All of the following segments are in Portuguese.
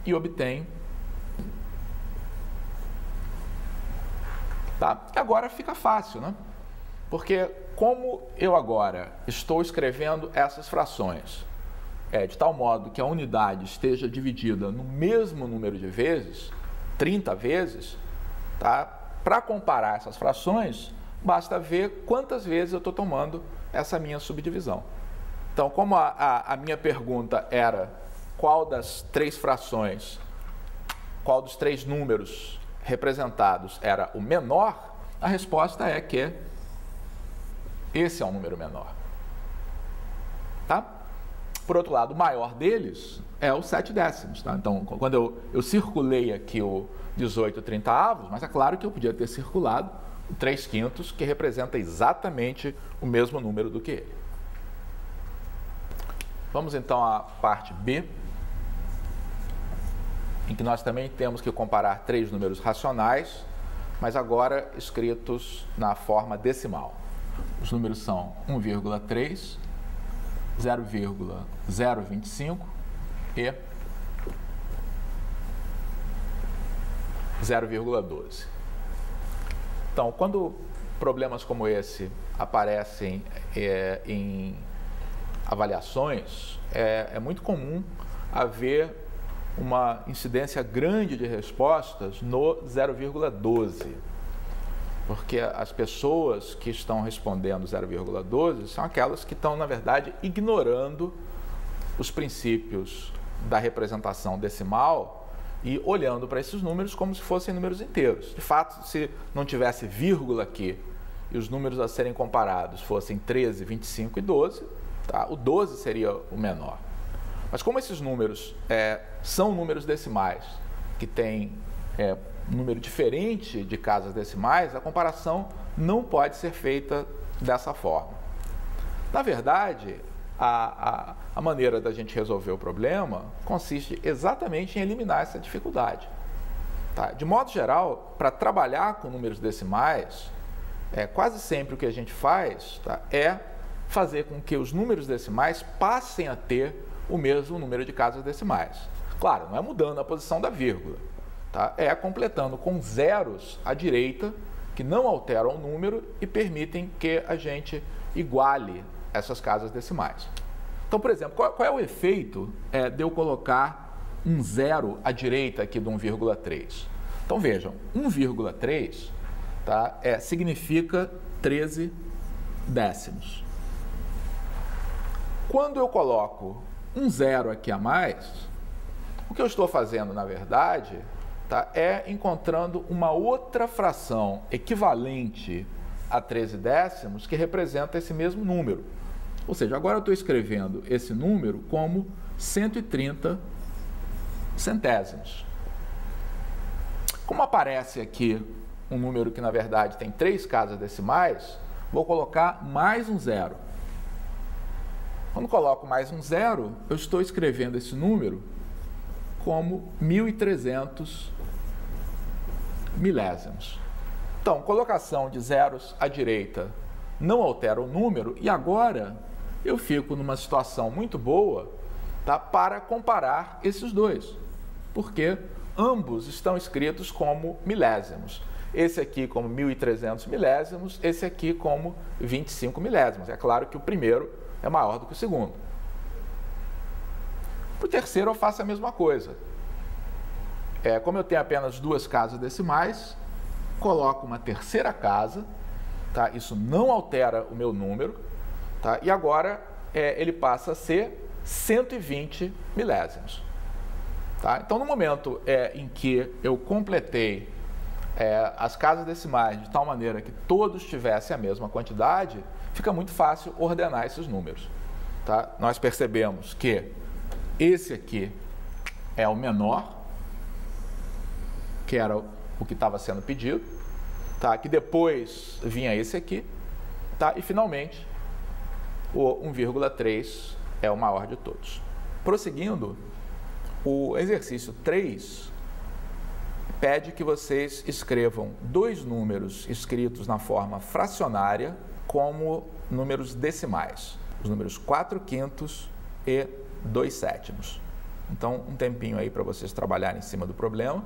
e obtém. Tá? E agora fica fácil, né? Porque como eu agora estou escrevendo essas frações de tal modo que a unidade esteja dividida no mesmo número de vezes, 30 vezes, tá? Para comparar essas frações, basta ver quantas vezes eu estou tomando essa minha subdivisão. Então, como a minha pergunta era qual das três frações, qual dos três números representados era o menor, a resposta é que esse é um número menor. Tá? Por outro lado, o maior deles é o 7 décimos. Tá? Então, quando eu circulei aqui o 18 trintaavos, mas é claro que eu podia ter circulado o 3/5, que representa exatamente o mesmo número do que ele. Vamos então à parte B, em que nós também temos que comparar três números racionais, mas agora escritos na forma decimal. Os números são 1,3, 0,025 e 0,12. Então, quando problemas como esse aparecem em avaliações, é muito comum haver uma incidência grande de respostas no 0,12, porque as pessoas que estão respondendo 0,12 são aquelas que estão, na verdade, ignorando os princípios da representação decimal e olhando para esses números como se fossem números inteiros. De fato, se não tivesse vírgula aqui e os números a serem comparados fossem 13, 25 e 12, tá? O 12 seria o menor. Mas como esses números são números decimais, que têm número diferente de casas decimais, a comparação não pode ser feita dessa forma. Na verdade, a maneira da gente resolver o problema consiste exatamente em eliminar essa dificuldade. Tá? De modo geral, para trabalhar com números decimais, quase sempre o que a gente faz, tá, é fazer com que os números decimais passem a ter o mesmo número de casas decimais. Claro, não é mudando a posição da vírgula, tá? É completando com zeros à direita, que não alteram o número e permitem que a gente iguale essas casas decimais. Então, por exemplo, qual é o efeito de eu colocar um zero à direita aqui do 1,3? Então, vejam, 1,3 tá, significa 13 décimos. Quando eu coloco um zero aqui a mais, o que eu estou fazendo, na verdade, tá, é encontrando uma outra fração equivalente a 13 décimos que representa esse mesmo número. Ou seja, agora eu estou escrevendo esse número como 130 centésimos. Como aparece aqui um número que, na verdade, tem 3 casas decimais, vou colocar mais um zero. Quando coloco mais um zero, eu estou escrevendo esse número como 1.300 milésimos. Então, colocação de zeros à direita não altera o número e agora eu fico numa situação muito boa, tá, para comparar esses dois, porque ambos estão escritos como milésimos. Esse aqui como 1.300 milésimos, esse aqui como 25 milésimos. É claro que o primeiro é maior do que o segundo. Para o terceiro eu faço a mesma coisa. Como eu tenho apenas 2 casas decimais, coloco uma terceira casa, tá? Isso não altera o meu número, tá? E agora ele passa a ser 120 milésimos. Tá? Então, no momento em que eu completei as casas decimais de tal maneira que todos tivessem a mesma quantidade, fica muito fácil ordenar esses números. Tá? Nós percebemos que esse aqui é o menor, que era o que estava sendo pedido, tá? Que depois vinha esse aqui, tá? E finalmente o 1,3 é o maior de todos. Prosseguindo, o exercício 3 pede que vocês escrevam 2 números escritos na forma fracionária como números decimais, os números 4/5 e 2/7. Então, um tempinho aí para vocês trabalharem em cima do problema.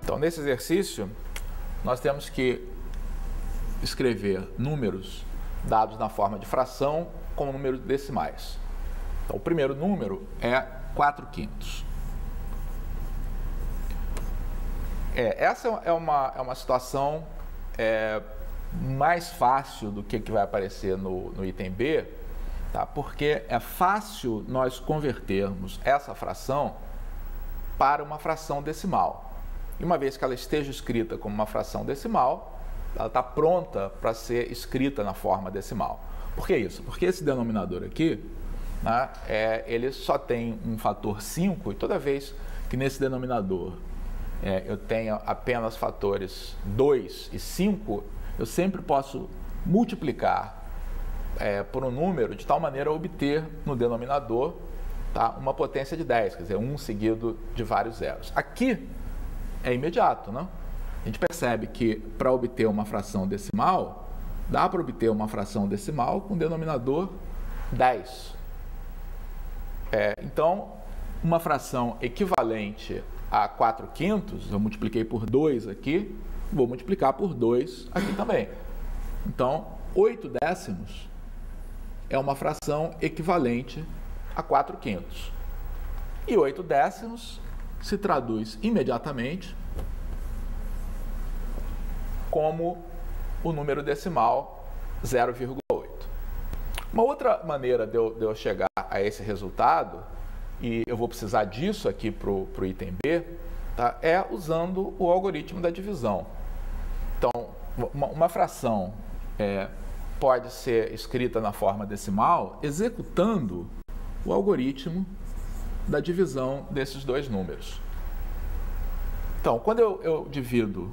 Então, nesse exercício, nós temos que escrever números dados na forma de fração com números decimais. Então, o primeiro número é 4/5. Essa é uma situação mais fácil do que vai aparecer no item B, tá? Porque é fácil nós convertermos essa fração para uma fração decimal. E uma vez que ela esteja escrita como uma fração decimal, ela está pronta para ser escrita na forma decimal. Por que isso? Porque esse denominador aqui, né, ele só tem um fator 5, e toda vez que nesse denominador eu tenho apenas fatores 2 e 5, eu sempre posso multiplicar por um número de tal maneira a obter no denominador, tá, uma potência de 10, quer dizer, 1 seguido de vários zeros. Aqui é imediato, né? A gente percebe que para obter uma fração decimal, dá para obter uma fração decimal com denominador 10. Então, uma fração equivalente a 4/5, eu multipliquei por 2 aqui, vou multiplicar por 2 aqui também. Então, 8/10 é uma fração equivalente a 4/5. E 8/10 se traduz imediatamente como o número decimal 0,8. Uma outra maneira de eu chegar a esse resultado, e eu vou precisar disso aqui para o item B, tá, é usando o algoritmo da divisão. Então, uma fração pode ser escrita na forma decimal executando o algoritmo da divisão desses dois números. Então, quando eu divido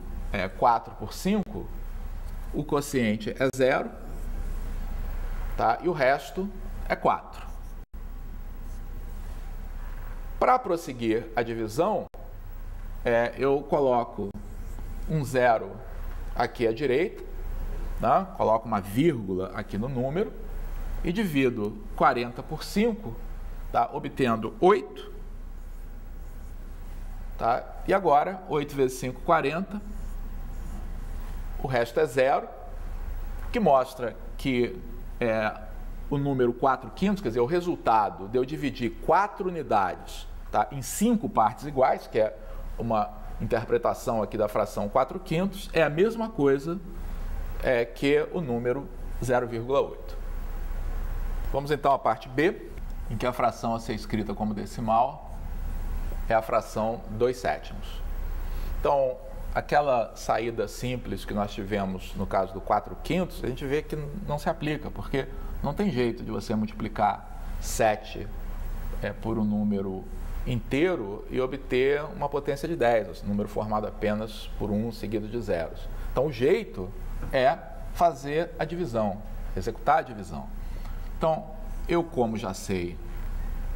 4 por 5, o quociente é 0, tá? E o resto é 4. Para prosseguir a divisão, eu coloco um 0 aqui à direita, né? Coloco uma vírgula aqui no número e divido 40 por 5, tá? Obtendo 8. Tá? E agora, 8 vezes 5, 40. O resto é 0, que mostra que o número 4/5, quer dizer, o resultado de eu dividir 4 unidades, tá, em 5 partes iguais, que é uma interpretação aqui da fração 4/5, é a mesma coisa que o número 0,8. Vamos então à parte B, em que a fração a ser escrita como decimal é a fração 2/7. Então, aquela saída simples que nós tivemos no caso do 4/5, a gente vê que não se aplica, porque não tem jeito de você multiplicar 7 por um número inteiro e obter uma potência de 10, um número formado apenas por 1 seguido de zeros. Então, o jeito é fazer a divisão, executar a divisão. Então, eu como já sei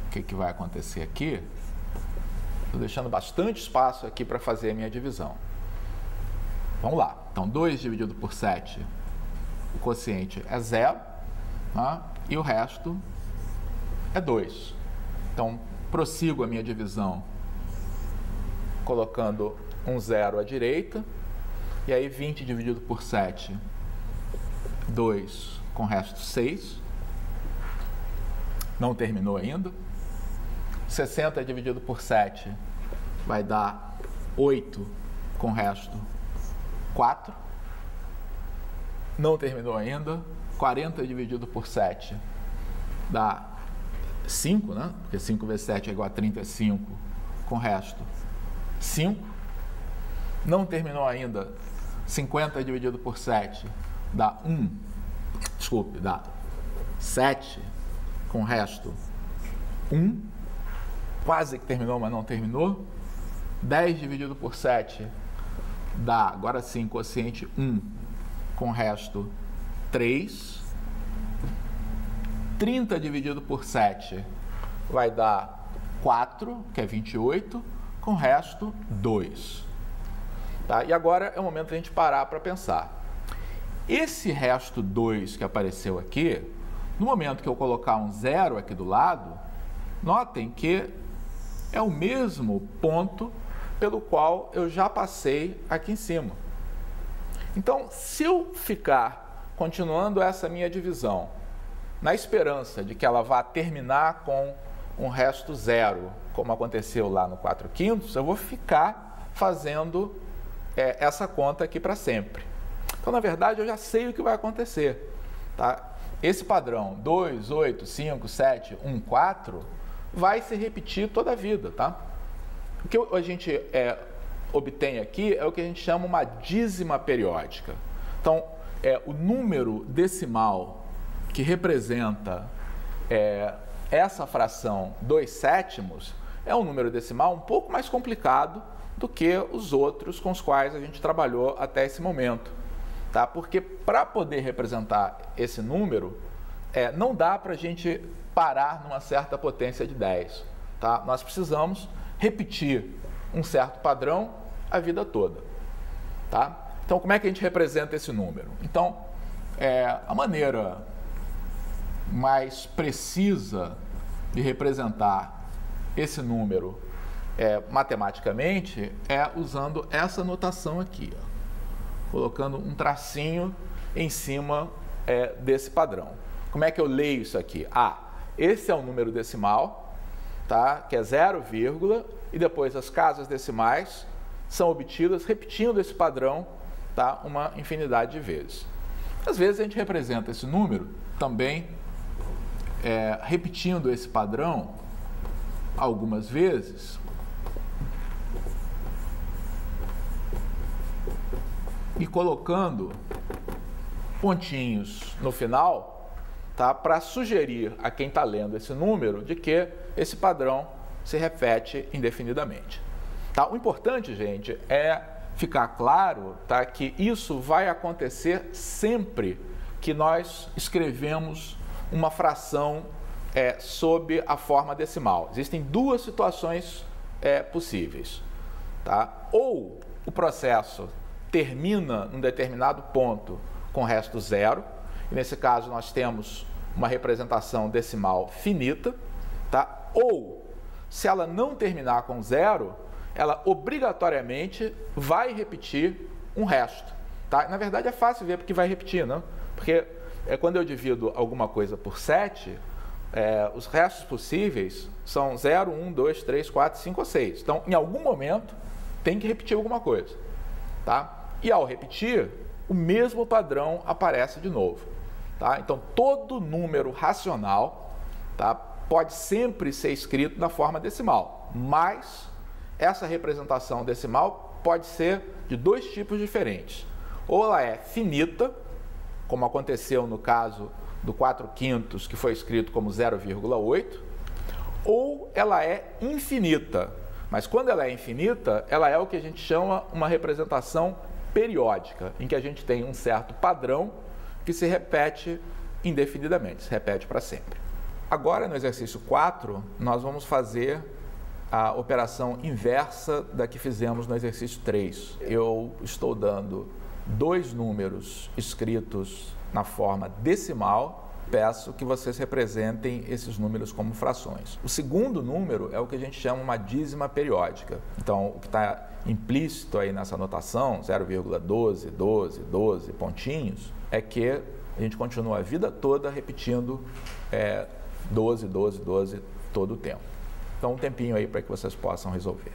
o que vai acontecer aqui, estou deixando bastante espaço aqui para fazer a minha divisão. Vamos lá. Então, 2 dividido por 7, o quociente é 0, tá? E o resto é 2. Então, prossigo a minha divisão colocando um 0 à direita. E aí, 20 dividido por 7, 2 com o resto 6. Não terminou ainda. 60 dividido por 7 vai dar 8 com o resto 4. Não terminou ainda. 40 dividido por 7 dá 5, né? Porque 5 vezes 7 é igual a 35, com o resto 5. Não terminou ainda. 50 dividido por 7 dá 7, com o resto 1. Quase que terminou, mas não terminou. 10 dividido por 7 dá, agora sim, quociente 1, com o resto 3. 30 dividido por 7 vai dar 4, que é 28, com o resto 2. Tá? E agora é o momento de a gente parar para pensar. Esse resto 2 que apareceu aqui, no momento que eu colocar um 0 aqui do lado, notem que é o mesmo ponto pelo qual eu já passei aqui em cima. Então, se eu ficar continuando essa minha divisão, na esperança de que ela vá terminar com um resto 0, como aconteceu lá no 4/5, eu vou ficar fazendo essa conta aqui para sempre. Então, na verdade, eu já sei o que vai acontecer. Tá? Esse padrão 2, 8, 5, 7, 1, 4 vai se repetir toda a vida. Tá? O que a gente obtém aqui é o que a gente chama uma dízima periódica. Então, o número decimal que representa essa fração 2/7 é um número decimal um pouco mais complicado do que os outros com os quais a gente trabalhou até esse momento. Tá? Porque para poder representar esse número, não dá para a gente parar numa certa potência de 10. Tá? Nós precisamos repetir um certo padrão a vida toda. Tá? Então, como é que a gente representa esse número? Então, a maneira mais precisa de representar esse número matematicamente é usando essa notação aqui, ó, colocando um tracinho em cima desse padrão. Como é que eu leio isso aqui? Esse é o número decimal, tá? Que é 0, e depois as casas decimais são obtidas repetindo esse padrão, tá? Uma infinidade de vezes. Às vezes a gente representa esse número também repetindo esse padrão algumas vezes e colocando pontinhos no final, tá? Para sugerir a quem está lendo esse número de que esse padrão se repete indefinidamente. Tá? O importante, gente, é ficar claro, tá, que isso vai acontecer sempre que nós escrevemos uma fração sob a forma decimal. Existem duas situações possíveis. Tá? Ou o processo termina num determinado ponto com resto 0, e nesse caso nós temos uma representação decimal finita, tá? Ou, se ela não terminar com 0, ela obrigatoriamente vai repetir um resto. Tá? Na verdade é fácil ver porque vai repetir, não? Porque quando eu divido alguma coisa por 7, os restos possíveis são 0, 1, 2, 3, 4, 5 ou 6. Então, em algum momento, tem que repetir alguma coisa. Tá? E ao repetir, o mesmo padrão aparece de novo. Tá? Então, todo número racional, tá, pode sempre ser escrito na forma decimal, mas essa representação decimal pode ser de dois tipos diferentes. Ou ela é finita, como aconteceu no caso do 4/5, que foi escrito como 0,8, ou ela é infinita. Mas quando ela é infinita, ela é o que a gente chama uma representação periódica, em que a gente tem um certo padrão que se repete indefinidamente, se repete para sempre. Agora, no exercício 4, nós vamos fazer a operação inversa da que fizemos no exercício 3. Eu estou dando dois números escritos na forma decimal, peço que vocês representem esses números como frações. O segundo número é o que a gente chama uma dízima periódica. Então, o que está implícito aí nessa notação, 0,12, 12, 12 pontinhos, é que a gente continua a vida toda repetindo 12, 12, 12 todo o tempo. Então, um tempinho aí para que vocês possam resolver.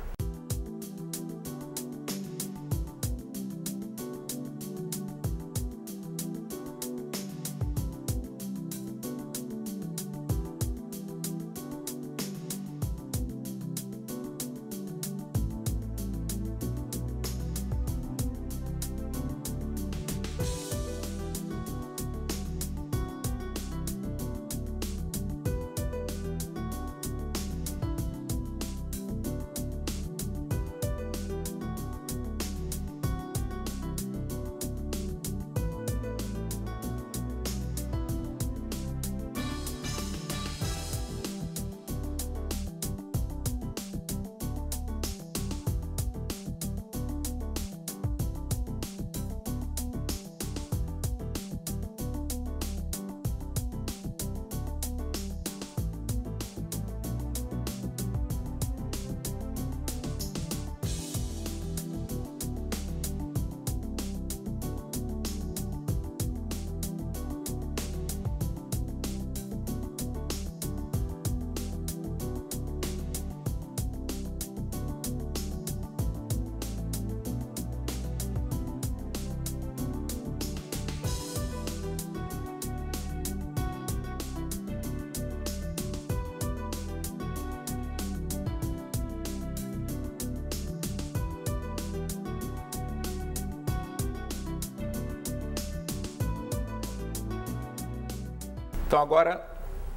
Então, agora,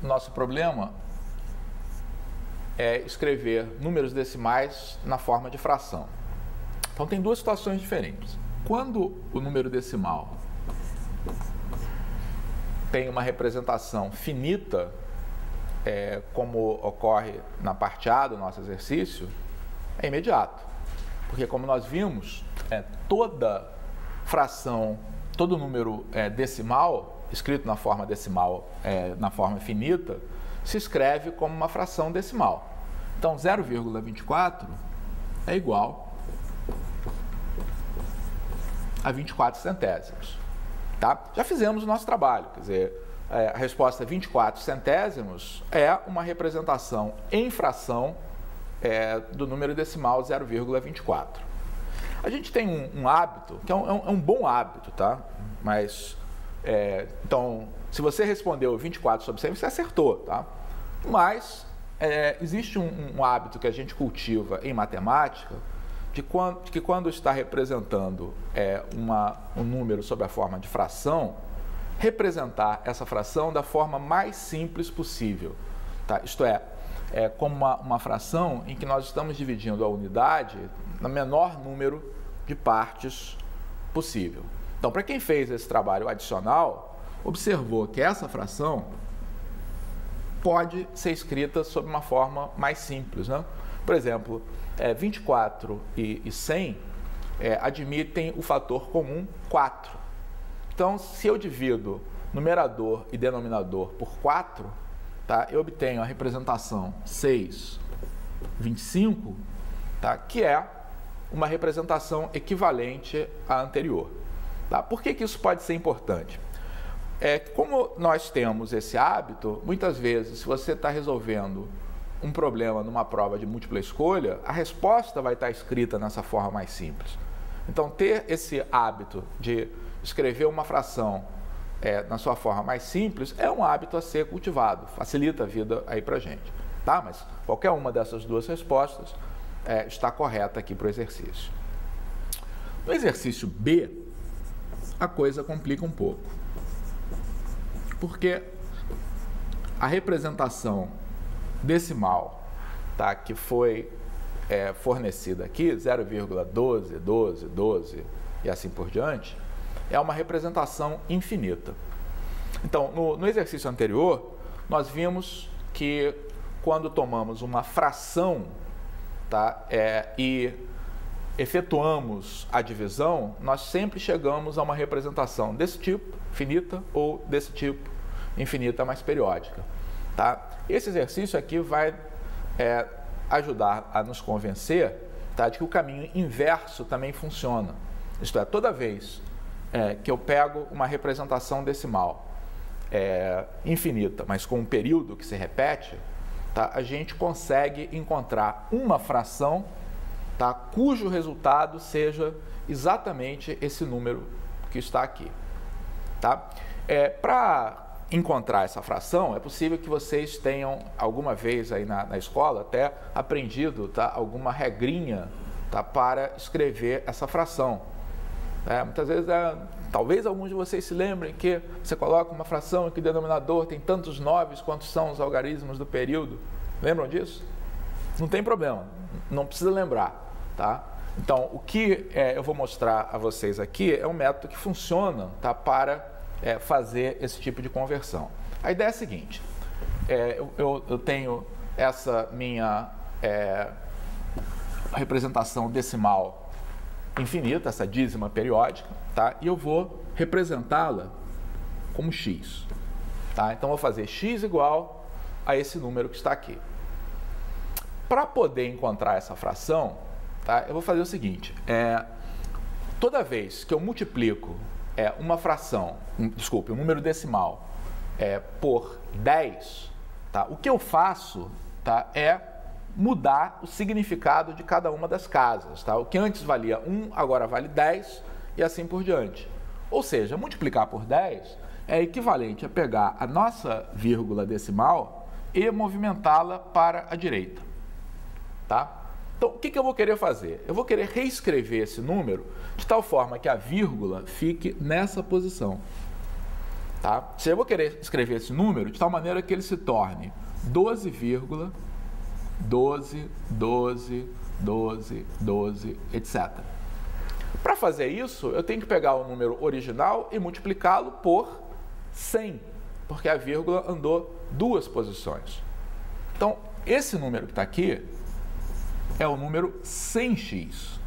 nosso problema é escrever números decimais na forma de fração. Então, tem duas situações diferentes. Quando o número decimal tem uma representação finita, como ocorre na parte A do nosso exercício, é imediato. Porque, como nós vimos, toda fração, todo número decimal, escrito na forma decimal, na forma finita, se escreve como uma fração decimal. Então, 0,24 é igual a 24 centésimos. Tá? Já fizemos o nosso trabalho, quer dizer, a resposta 24 centésimos é uma representação em fração do número decimal 0,24. A gente tem um hábito, que é um bom hábito, tá? Mas... então, se você respondeu 24 sobre 100, você acertou, tá? Mas existe um hábito que a gente cultiva em matemática de que quando está representando um número sob a forma de fração, representar essa fração da forma mais simples possível, tá? Isto como uma fração em que nós estamos dividindo a unidade no menor número de partes possível. Então, para quem fez esse trabalho adicional, observou que essa fração pode ser escrita sob uma forma mais simples, né? Por exemplo, 24 e 100 admitem o fator comum 4. Então, se eu divido numerador e denominador por 4, tá, eu obtenho a representação 6/25, tá, que é uma representação equivalente à anterior. Tá? Por que isso pode ser importante? Como nós temos esse hábito, muitas vezes, se você está resolvendo um problema numa prova de múltipla escolha, a resposta vai estar escrita nessa forma mais simples. Então, ter esse hábito de escrever uma fração na sua forma mais simples é um hábito a ser cultivado, facilita a vida aí para a gente. Tá? Mas qualquer uma dessas duas respostas está correta aqui para o exercício. No exercício B, a coisa complica um pouco, porque a representação decimal, tá, que foi fornecida aqui, 0,12, 12, 12, e assim por diante, é uma representação infinita. Então, no exercício anterior, nós vimos que quando tomamos uma fração, tá, e efetuamos a divisão, nós sempre chegamos a uma representação desse tipo, finita, ou desse tipo, infinita, mas periódica. Tá? Esse exercício aqui vai ajudar a nos convencer, tá, de que o caminho inverso também funciona. Isto é, toda vez que eu pego uma representação decimal infinita, mas com um período que se repete, tá, a gente consegue encontrar uma fração, tá, cujo resultado seja exatamente esse número que está aqui. Tá? Para encontrar essa fração, é possível que vocês tenham alguma vez aí na escola até aprendido, tá, alguma regrinha, tá, para escrever essa fração. Muitas vezes, talvez alguns de vocês se lembrem que você coloca uma fração em que o denominador tem tantos 9 quanto são os algarismos do período. Lembram disso? Não tem problema, não precisa lembrar. Tá? Então, o que eu vou mostrar a vocês aqui é um método que funciona, tá, para fazer esse tipo de conversão. A ideia é a seguinte, eu tenho essa minha representação decimal infinita, essa dízima periódica, tá? E eu vou representá-la como x. Tá? Então, eu vou fazer x igual a esse número que está aqui. Para poder encontrar essa fração, tá, eu vou fazer o seguinte, toda vez que eu multiplico uma fração, um número decimal por 10, tá, o que eu faço, tá, é mudar o significado de cada uma das casas. Tá? O que antes valia 1, agora vale 10 e assim por diante. Ou seja, multiplicar por 10 é equivalente a pegar a nossa vírgula decimal e movimentá-la para a direita. Tá? Então, o que eu vou querer fazer? Eu vou querer reescrever esse número de tal forma que a vírgula fique nessa posição. Tá? Eu vou querer escrever esse número de tal maneira que ele se torne 12, 12, 12, 12, 12, etc. Para fazer isso, eu tenho que pegar o número original e multiplicá-lo por 100, porque a vírgula andou 2 posições. Então, esse número que está aqui é o número 100x.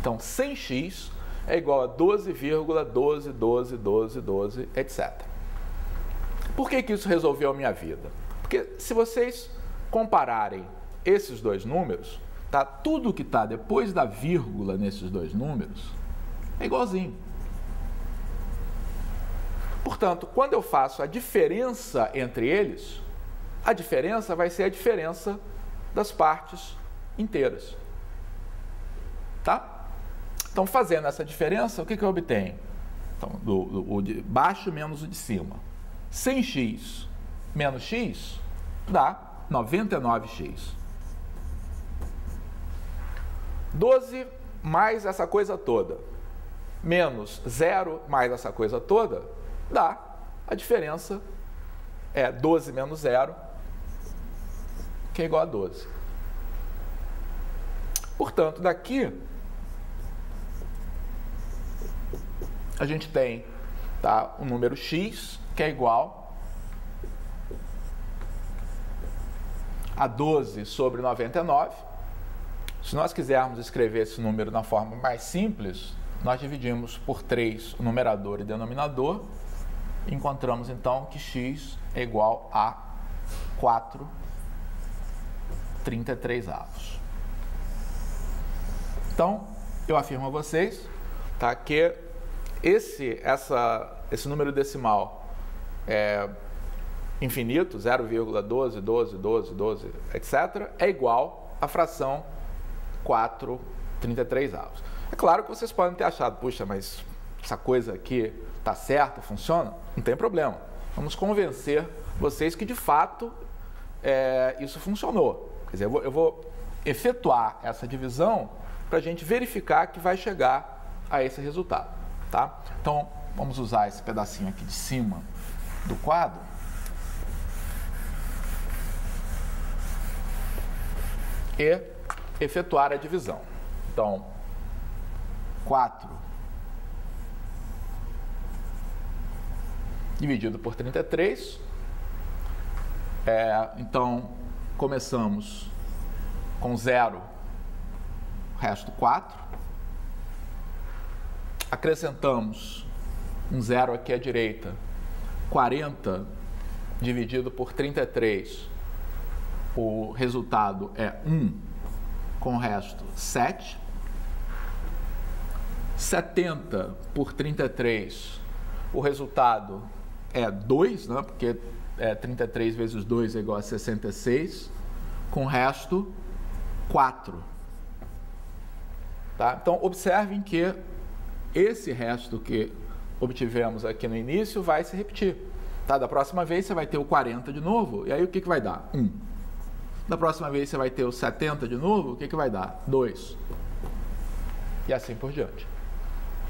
Então, 100x é igual a 12,12, 12, 12, 12, etc. Por que isso resolveu a minha vida? Porque se vocês compararem esses dois números, tá, tudo que está depois da vírgula nesses dois números é igualzinho. Portanto, quando eu faço a diferença entre eles, a diferença vai ser a diferença das partes inteiras. Tá? Então, fazendo essa diferença, o que eu obtenho? Então, o de baixo menos o de cima. 100x menos x dá 99x. 12 mais essa coisa toda, menos 0 mais essa coisa toda, dá a diferença, 12 menos 0, que é igual a 12. Portanto, daqui, a gente tem, tá, o número x, que é igual a 12 sobre 99. Se nós quisermos escrever esse número na forma mais simples, nós dividimos por 3 o numerador e denominador, e encontramos então que x é igual a 4/33. Então, eu afirmo a vocês, tá, que esse número decimal infinito, 0,12, 12, 12, 12, etc., é igual à fração 4/33. É claro que vocês podem ter achado, puxa, mas essa coisa aqui está certa, funciona? Não tem problema. Vamos convencer vocês que, de fato, isso funcionou. Quer dizer, eu vou efetuar essa divisão para a gente verificar que vai chegar a esse resultado. Tá? Então, vamos usar esse pedacinho aqui de cima do quadro. E efetuar a divisão. Então, 4 dividido por 33. Então, começamos com 0, resto 4. Acrescentamos um 0 aqui à direita, 40 dividido por 33, o resultado é 1, com o resto 7. 70 por 33, o resultado é 2, né? Porque 33 vezes 2 é igual a 66, com o resto 4. Tá? Então, observem que esse resto que obtivemos aqui no início vai se repetir. Tá? Da próxima vez você vai ter o 40 de novo, e aí o que vai dar? 1. Da próxima vez você vai ter o 70 de novo, o que vai dar? 2. E assim por diante.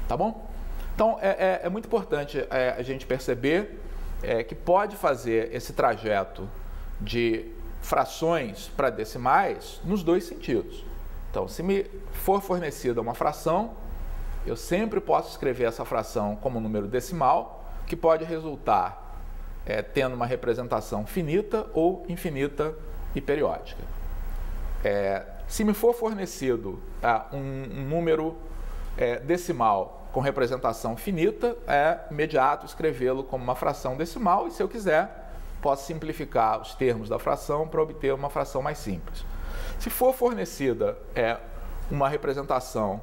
Tá bom? Então, é muito importante a gente perceber que pode fazer esse trajeto de frações para decimais nos dois sentidos. Então, se me for fornecida uma fração, eu sempre posso escrever essa fração como número decimal, que pode resultar tendo uma representação finita ou infinita e periódica. Se me for fornecido um número decimal com representação finita, é imediato escrevê-lo como uma fração decimal, e se eu quiser, posso simplificar os termos da fração para obter uma fração mais simples. Se for fornecida uma representação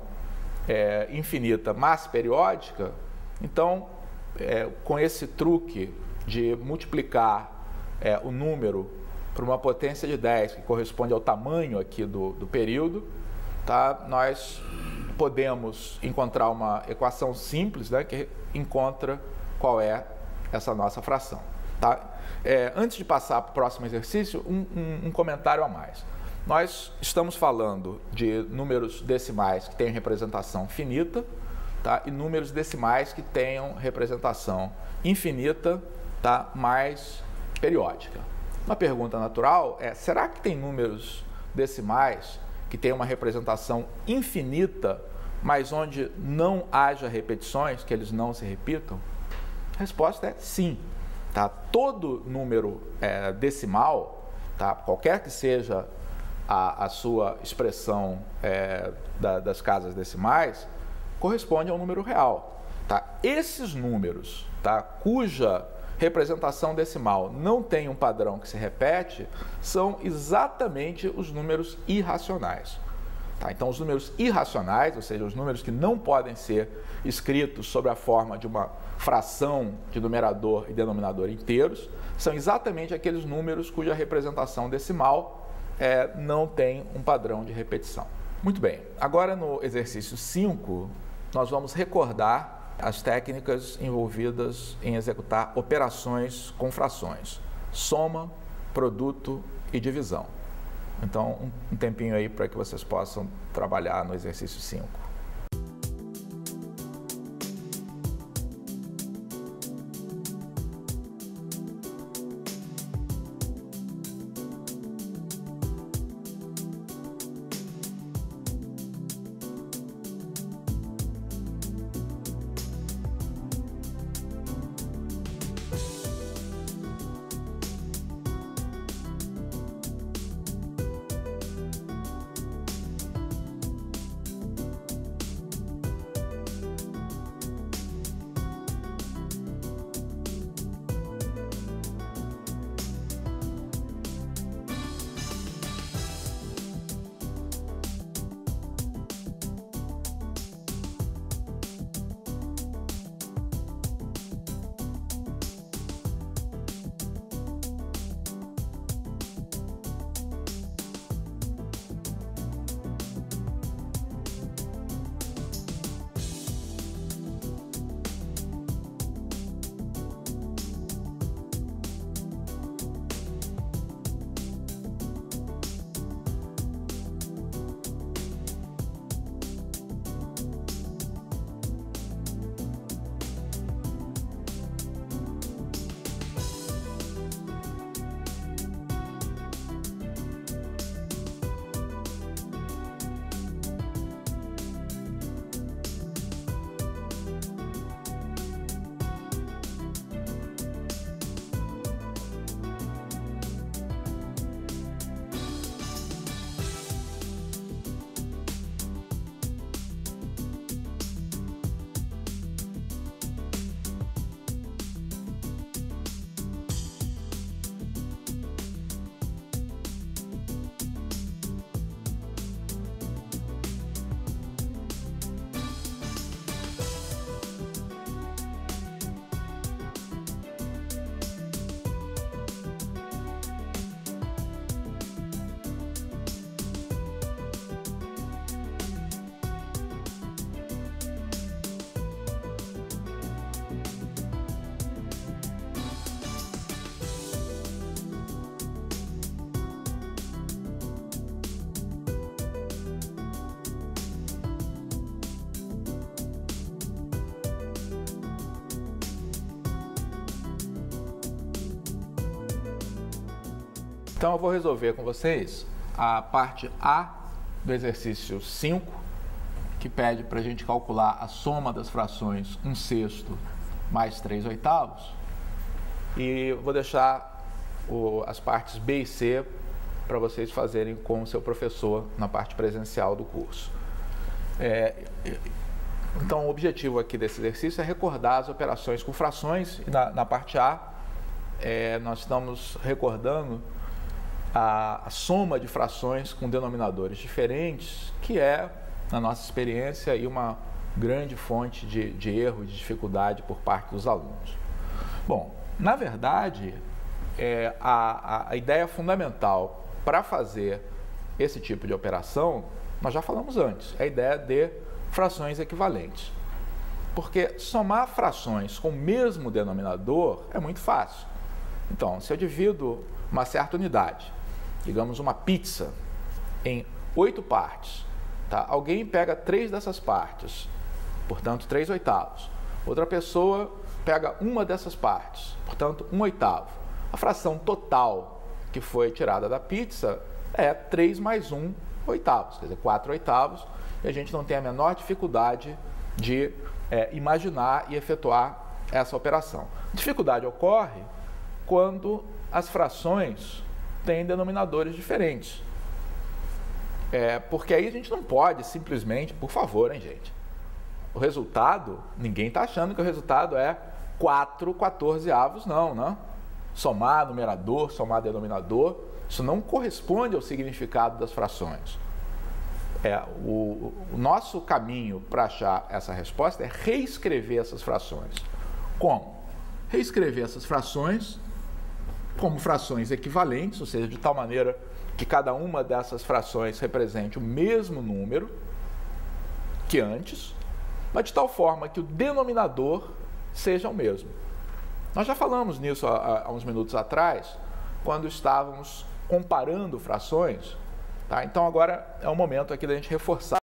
infinita, mas periódica, então, com esse truque de multiplicar o número por uma potência de 10, que corresponde ao tamanho aqui do período, tá? Nós podemos encontrar uma equação simples, né, que encontra qual é essa nossa fração. Tá? Antes de passar para o próximo exercício, um comentário a mais. Nós estamos falando de números decimais que têm representação finita, tá? E números decimais que tenham representação infinita, tá? Mais periódica. Uma pergunta natural é: será que tem números decimais que têm uma representação infinita, mas onde não haja repetições, que eles não se repitam? A resposta é sim. Tá? Todo número decimal, tá? Qualquer que seja a sua expressão das casas decimais, corresponde a um número real. Tá? Esses números, tá? Cuja representação decimal não tem um padrão que se repete, são exatamente os números irracionais. Tá? Então, os números irracionais, ou seja, os números que não podem ser escritos sob a forma de uma fração de numerador e denominador inteiros, são exatamente aqueles números cuja representação decimal não tem um padrão de repetição. Muito bem, agora no exercício 5, nós vamos recordar as técnicas envolvidas em executar operações com frações: soma, produto e divisão. Então, um tempinho aí para que vocês possam trabalhar no exercício 5. Então eu vou resolver com vocês a parte A do exercício 5, que pede para a gente calcular a soma das frações 1/6 mais 3/8. E vou deixar as partes B e C para vocês fazerem com o seu professor na parte presencial do curso. Então, o objetivo aqui desse exercício é recordar as operações com frações. E na parte A, nós estamos recordando a soma de frações com denominadores diferentes, que é, na nossa experiência, aí uma grande fonte de erro e de dificuldade por parte dos alunos. Bom, na verdade, a ideia fundamental para fazer esse tipo de operação, nós já falamos antes, é a ideia de frações equivalentes. Porque somar frações com o mesmo denominador é muito fácil. Então, se eu divido uma certa unidade, digamos uma pizza, em 8 partes, tá? Alguém pega 3 dessas partes, portanto 3/8. Outra pessoa pega uma dessas partes, portanto 1/8. A fração total que foi tirada da pizza é 3 mais 1/8, quer dizer, 4/8, e a gente não tem a menor dificuldade de imaginar e efetuar essa operação. A dificuldade ocorre quando as frações têm denominadores diferentes. Porque aí a gente não pode simplesmente, por favor, hein, gente? O resultado, ninguém está achando que o resultado é 4/14, não, né? Somar numerador, somar denominador, isso não corresponde ao significado das frações. O nosso caminho para achar essa resposta é reescrever essas frações. Como? Reescrever essas frações como frações equivalentes, ou seja, de tal maneira que cada uma dessas frações represente o mesmo número que antes, mas de tal forma que o denominador seja o mesmo. Nós já falamos nisso há uns minutos atrás, quando estávamos comparando frações, tá? Então agora é o momento aqui da gente reforçar